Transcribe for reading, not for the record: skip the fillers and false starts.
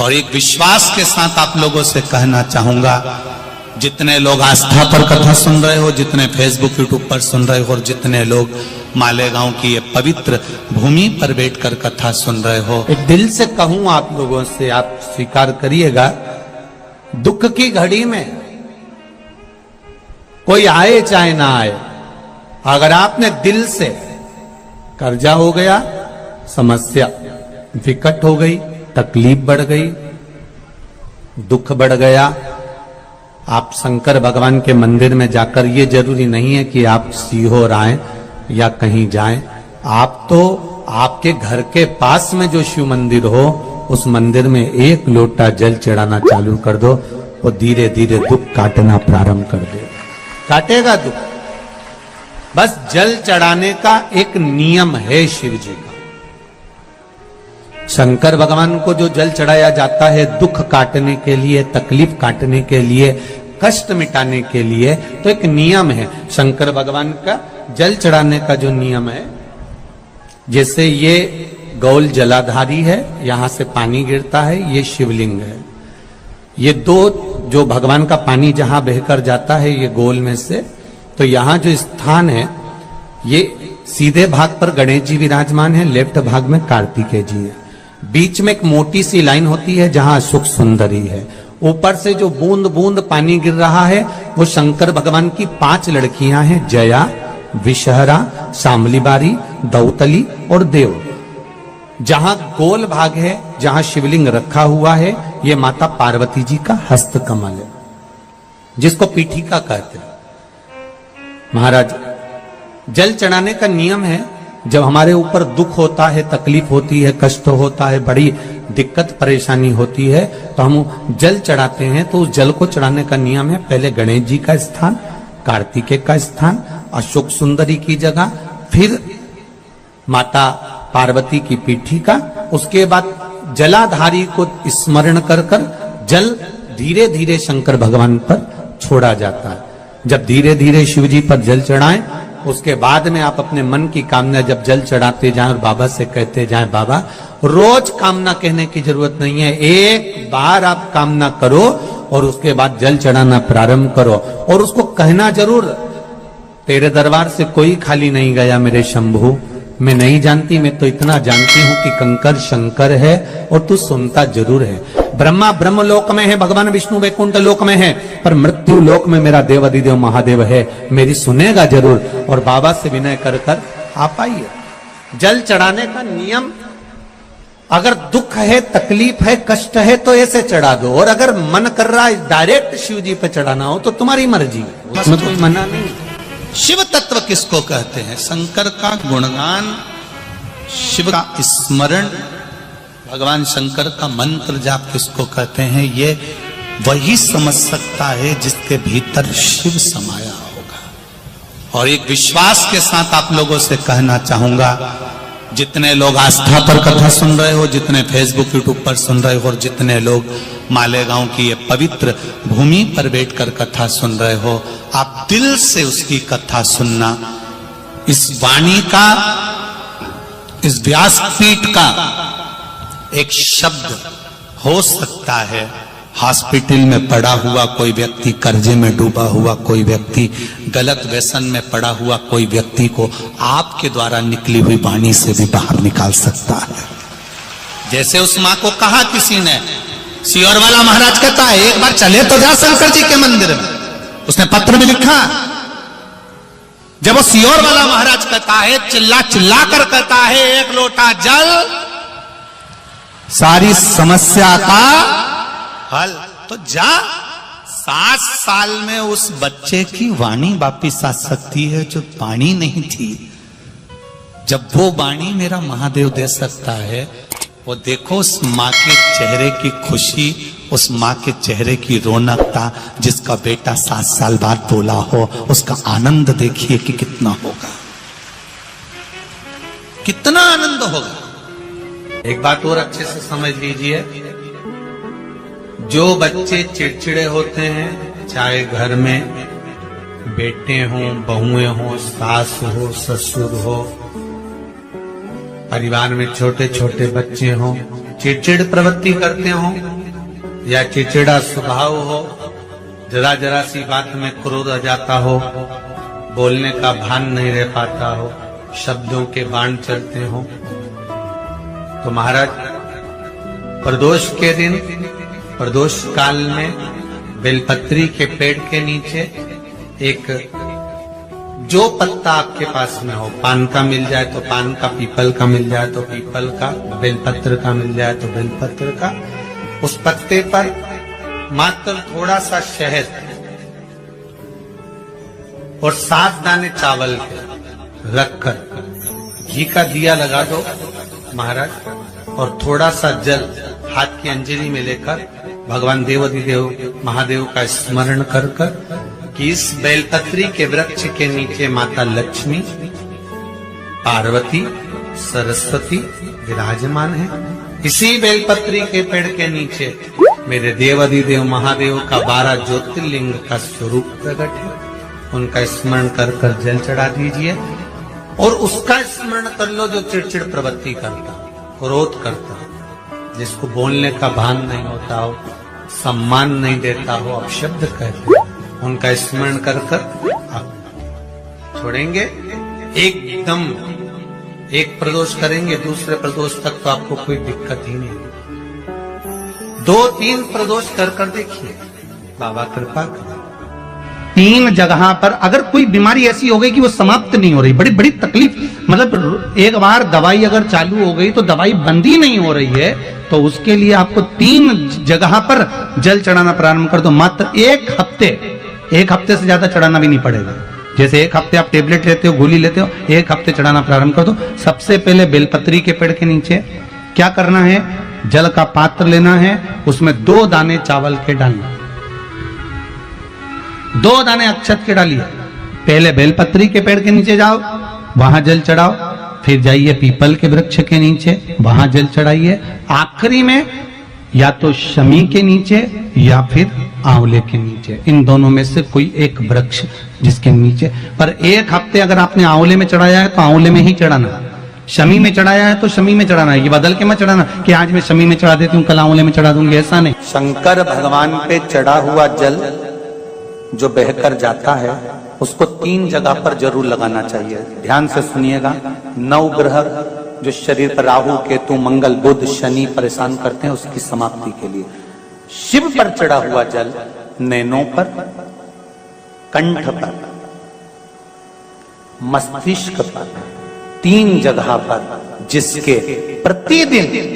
और एक विश्वास के साथ आप लोगों से कहना चाहूंगा, जितने लोग आस्था पर कथा सुन रहे हो, जितने फेसबुक यूट्यूब पर सुन रहे हो, और जितने लोग मालेगांव की ये पवित्र भूमि पर बैठकर कथा सुन रहे हो, एक दिल से कहूं आप लोगों से, आप स्वीकार करिएगा, दुख की घड़ी में कोई आए चाहे ना आए, अगर आपने दिल से, कर्जा हो गया, समस्या विकट हो गई, तकलीफ बढ़ गई, दुख बढ़ गया, आप शंकर भगवान के मंदिर में जाकर, ये जरूरी नहीं है कि आप सीहोर आए या कहीं जाएं, आप तो आपके घर के पास में जो शिव मंदिर हो, उस मंदिर में एक लोटा जल चढ़ाना चालू कर दो, वो धीरे धीरे दुख काटना प्रारंभ कर दे, काटेगा दुख। बस जल चढ़ाने का एक नियम है शिव जी का। शंकर भगवान को जो जल चढ़ाया जाता है दुख काटने के लिए, तकलीफ काटने के लिए, कष्ट मिटाने के लिए, तो एक नियम है शंकर भगवान का जल चढ़ाने का जो नियम है। जैसे ये गौल जलाधारी है, यहां से पानी गिरता है, ये शिवलिंग है, ये दो जो भगवान का पानी जहां बहकर जाता है ये गोल में से, तो यहां जो स्थान है, ये सीधे भाग पर गणेश जी विराजमान है, लेफ्ट भाग में कार्तिकेय जी है, बीच में एक मोटी सी लाइन होती है जहां अशोक सुंदरी है, ऊपर से जो बूंद बूंद पानी गिर रहा है वो शंकर भगवान की 5 लड़कियां हैं, जया, विषहरा, शामलीबारी, दौतली और देव। जहां गोल भाग है, जहां शिवलिंग रखा हुआ है, ये माता पार्वती जी का हस्त कमल है, जिसको पीठिका कहते हैं। महाराज, जल चढ़ाने का नियम है, जब हमारे ऊपर दुख होता है, तकलीफ होती है, कष्ट होता है, बड़ी दिक्कत परेशानी होती है, तो हम जल चढ़ाते हैं। तो उस जल को चढ़ाने का नियम है, पहले गणेश जी का स्थान, कार्तिकेय का स्थान, अशोक सुंदरी की जगह, फिर माता पार्वती की पीठिका, उसके बाद जलाधारी को स्मरण कर कर जल धीरे धीरे शंकर भगवान पर छोड़ा जाता है। जब धीरे धीरे शिव जी पर जल चढ़ाएं, उसके बाद में आप अपने मन की कामना जब जल चढ़ाते जाएं और बाबा से कहते जाएं, बाबा रोज कामना कहने की जरूरत नहीं है, एक बार आप कामना करो और उसके बाद जल चढ़ाना प्रारंभ करो, और उसको कहना जरूर, तेरे दरबार से कोई खाली नहीं गया मेरे शंभू, मैं नहीं जानती, मैं तो इतना जानती हूं कि कंकर शंकर है और तू सुनता जरूर है। ब्रह्मा ब्रह्म लोक में है, भगवान विष्णु वैकुंठ लोक में है, पर मृत्यु लोक में मेरा देवाधिदेव महादेव है, मेरी सुनेगा जरूर। और बाबा से विनय कर कर आप आइए। जल चढ़ाने का नियम, अगर दुख है, तकलीफ है, कष्ट है तो ऐसे चढ़ा दो, और अगर मन कर रहा है डायरेक्ट शिव जी पे चढ़ाना हो तो तुम्हारी मर्जी, उसमें कोई मना नहीं। शिव तत्व किसको कहते हैं? शंकर का गुणगान, शिव का स्मरण, भगवान शंकर का मंत्र जाप किसको कहते हैं? ये वही समझ सकता है जिसके भीतर शिव समाया होगा। और एक विश्वास के साथ आप लोगों से कहना चाहूंगा, जितने लोग आस्था पर कथा सुन रहे हो, जितने फेसबुक यूट्यूब पर सुन रहे हो, और जितने लोग मालेगांव की ये पवित्र भूमि पर बैठकर कथा सुन रहे हो, आप दिल से उसकी कथा सुनना। इस वाणी का, इस व्यासपीठ का एक शब्द हो सकता है, हॉस्पिटल में पड़ा हुआ कोई व्यक्ति, कर्जे में डूबा हुआ कोई व्यक्ति, गलत व्यसन में पड़ा हुआ कोई व्यक्ति को आपके द्वारा निकली हुई वाणी से भी बाहर निकाल सकता है। जैसे उस मां को कहा किसी ने, सीहोर वाला महाराज कहता है एक बार चले तो जा शंकर जी के मंदिर में, उसने पत्र भी लिखा। जब वो सीहोर वाला महाराज कहता है, चिल्ला चिल्ला कर कहता है, एक लोटा जल सारी समस्या का हल, तो जा। 7 साल में उस बच्चे की वाणी वापिस आ सकती है जो वाणी नहीं थी। जब वो वाणी मेरा महादेव दे सकता है, वो देखो उस माँ के चेहरे की खुशी, उस माँ के चेहरे की रौनकता, जिसका बेटा 7 साल बाद बोला हो, उसका आनंद देखिए कि कितना होगा, कितना आनंद होगा। एक बात और अच्छे से समझ लीजिए, जो बच्चे चिड़चिड़े होते हैं, चाहे घर में बेटे हों, बहुएं हों, सास हो, ससुर हो, परिवार में छोटे छोटे बच्चे हों, चिड़चिड़ प्रवृत्ति करते हों, या चिड़चिड़ा स्वभाव हो, जरा जरा सी बात में क्रोध आ जाता हो, बोलने का भान नहीं रह पाता हो, शब्दों के बाण चलते हो, तो महाराज प्रदोष के दिन, प्रदोष काल में बेलपत्री के पेड़ के नीचे एक जो पत्ता आपके पास में हो, पान का मिल जाए तो पान का, पीपल का मिल जाए तो पीपल का, बेलपत्र का मिल जाए तो बेलपत्र का, उस पत्ते पर मात्र थोड़ा सा शहद और 7 दाने चावल के रखकर घी का दिया लगा दो महाराज, और थोड़ा सा जल हाथ की अंजलि में लेकर भगवान देवाधिदेव महादेव का स्मरण कर कि इस बेलपत्री के वृक्ष के नीचे माता लक्ष्मी, पार्वती, सरस्वती विराजमान है। इसी बेलपत्री के पेड़ के नीचे मेरे देवाधिदेव महादेव का 12 ज्योतिर्लिंग का स्वरूप प्रकट है। उनका स्मरण कर जल चढ़ा दीजिए और उसका स्मरण कर लो जो चिड़चिड़ प्रवृत्ति करता, क्रोध करता, जिसको बोलने का भान नहीं होता हो, सम्मान नहीं देता हो, अपशब्द कहते हो, उनका स्मरण कर आप छोड़ेंगे। एकदम एक प्रदोष करेंगे, दूसरे प्रदोष तक तो आपको कोई दिक्कत ही नहीं। 2-3 प्रदोष कर देखिए, बाबा कृपा करें। 3 जगह पर अगर कोई बीमारी ऐसी हो गई कि वो समाप्त नहीं हो रही, बड़ी बड़ी तकलीफ, मतलब एक बार दवाई अगर चालू हो गई तो दवाई बंद ही नहीं हो रही है, तो उसके लिए आपको 3 जगह पर जल चढ़ाना प्रारंभ कर दो। मात्र 1 हफ्ते से ज्यादा चढ़ाना भी नहीं पड़ेगा। जैसे 1 हफ्ते आप टेबलेट लेते हो, गोली लेते हो, 1 हफ्ते चढ़ाना प्रारंभ कर दो। सबसे पहले बेलपत्री के पेड़ के नीचे क्या करना है, जल का पात्र लेना है, उसमें 2 दाने चावल के डालना, 2 दाने अक्षत के डालिए। पहले बेलपत्री के पेड़ के नीचे जाओ, वहां जल चढ़ाओ, फिर जाइए पीपल के वृक्ष के नीचे, वहां जल चढ़ाइए। आखिरी में या तो शमी के नीचे या फिर आंवले के नीचे, इन दोनों में से कोई एक वृक्ष जिसके नीचे। पर 1 हफ्ते अगर आपने आंवले में चढ़ाया है तो आंवले में ही चढ़ाना, शमी में चढ़ाया है तो शमी में चढ़ाना है। ये बदल के मत चढ़ाना कि आज मैं शमी में चढ़ा देती हूँ, कल आंवले में चढ़ा दूंगी, ऐसा नहीं। शंकर भगवान पे चढ़ा हुआ जल जो बहकर जाता है उसको 3 जगह पर जरूर लगाना चाहिए। ध्यान से सुनिएगा। 9 ग्रह जो शरीर पर राहु, केतु, मंगल, बुध, शनि परेशान करते हैं, उसकी समाप्ति के लिए शिव पर चढ़ा हुआ जल नैनों पर, कंठ पर, मस्तिष्क पर, 3 जगह पर, जिसके प्रतिदिन